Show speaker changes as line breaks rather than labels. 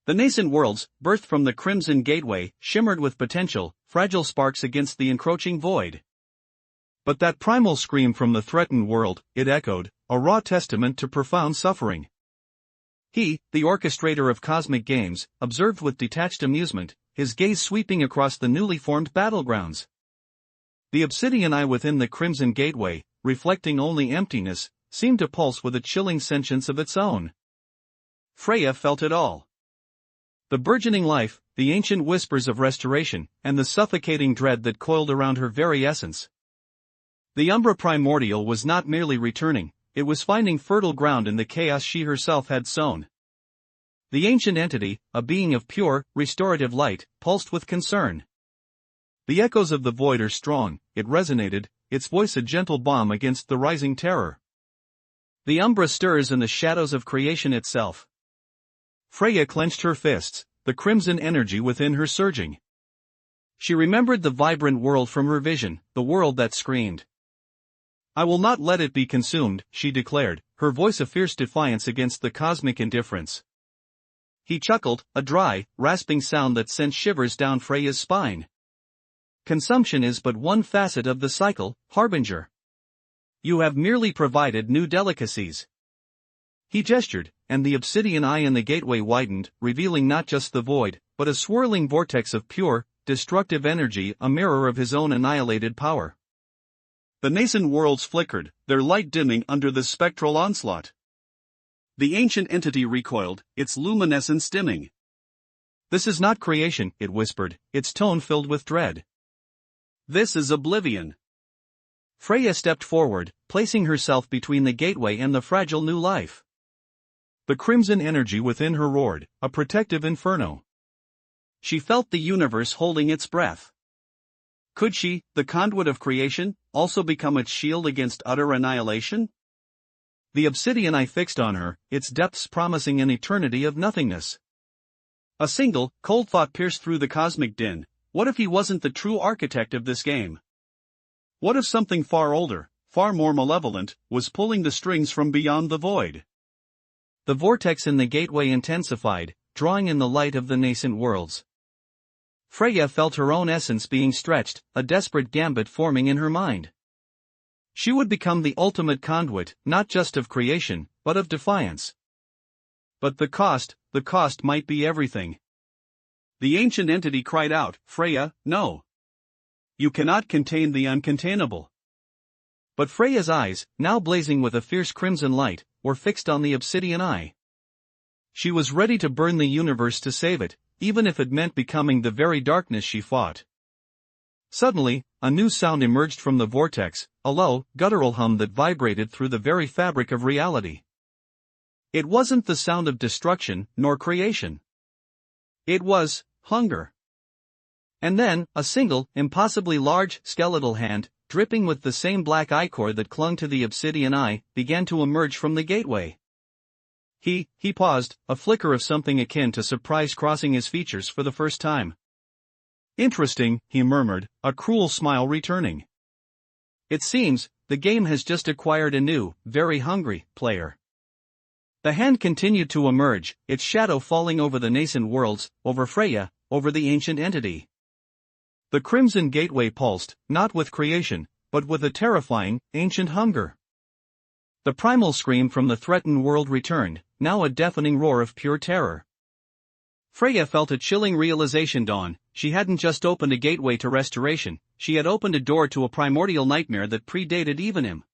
The nascent worlds, birthed from the crimson gateway, shimmered with potential, fragile sparks against the encroaching void. But that primal scream from the threatened world, it echoed, a raw testament to profound suffering. He, the orchestrator of cosmic games, observed with detached amusement, his gaze sweeping across the newly formed battlegrounds. The obsidian eye within the crimson gateway, reflecting only emptiness, seemed to pulse with a chilling sentience of its own. Freya felt it all. The burgeoning life, the ancient whispers of restoration, and the suffocating dread that coiled around her very essence. The Umbra primordial was not merely returning, it was finding fertile ground in the chaos she herself had sown. The ancient entity, a being of pure, restorative light, pulsed with concern. The echoes of the void are strong, it resonated, its voice a gentle balm against the rising terror. The Umbra stirs in the shadows of creation itself. Freya clenched her fists, the crimson energy within her surging. She remembered the vibrant world from her vision, the world that screamed. "I will not let it be consumed," she declared, her voice a fierce defiance against the cosmic indifference. He chuckled, a dry, rasping sound that sent shivers down Freya's spine. "Consumption is but one facet of the cycle, Harbinger. You have merely provided new delicacies." He gestured, and the obsidian eye in the gateway widened, revealing not just the void, but a swirling vortex of pure, destructive energy, a mirror of his own annihilated power. The nascent worlds flickered, their light dimming under the spectral onslaught. The ancient entity recoiled, its luminescence dimming. "This is not creation," it whispered, its tone filled with dread. "This is oblivion." Freya stepped forward, placing herself between the gateway and the fragile new life. The crimson energy within her roared, a protective inferno. She felt the universe holding its breath. Could she, the conduit of creation, also become its shield against utter annihilation? The obsidian eye fixed on her, its depths promising an eternity of nothingness. A single, cold thought pierced through the cosmic din: what if he wasn't the true architect of this game? What if something far older, far more malevolent, was pulling the strings from beyond the void? The vortex in the gateway intensified, drawing in the light of the nascent worlds. Freya felt her own essence being stretched, a desperate gambit forming in her mind. She would become the ultimate conduit, not just of creation, but of defiance. But the cost might be everything. The ancient entity cried out, "Freya, no! You cannot contain the uncontainable." But Freya's eyes, now blazing with a fierce crimson light, were fixed on the obsidian eye. She was ready to burn the universe to save it, even if it meant becoming the very darkness she fought. Suddenly, a new sound emerged from the vortex, a low, guttural hum that vibrated through the very fabric of reality. It wasn't the sound of destruction, nor creation. It was hunger. And then, a single, impossibly large, skeletal hand, dripping with the same black ichor that clung to the obsidian eye, began to emerge from the gateway. He paused, a flicker of something akin to surprise crossing his features for the first time. "Interesting," he murmured, a cruel smile returning. "It seems, the game has just acquired a new, very hungry, player." The hand continued to emerge, its shadow falling over the nascent worlds, over Freya, over the ancient entity. The crimson gateway pulsed, not with creation, but with a terrifying, ancient hunger. The primal scream from the threatened world returned, now a deafening roar of pure terror. Freya felt a chilling realization dawn: she hadn't just opened a gateway to restoration, she had opened a door to a primordial nightmare that predated even him.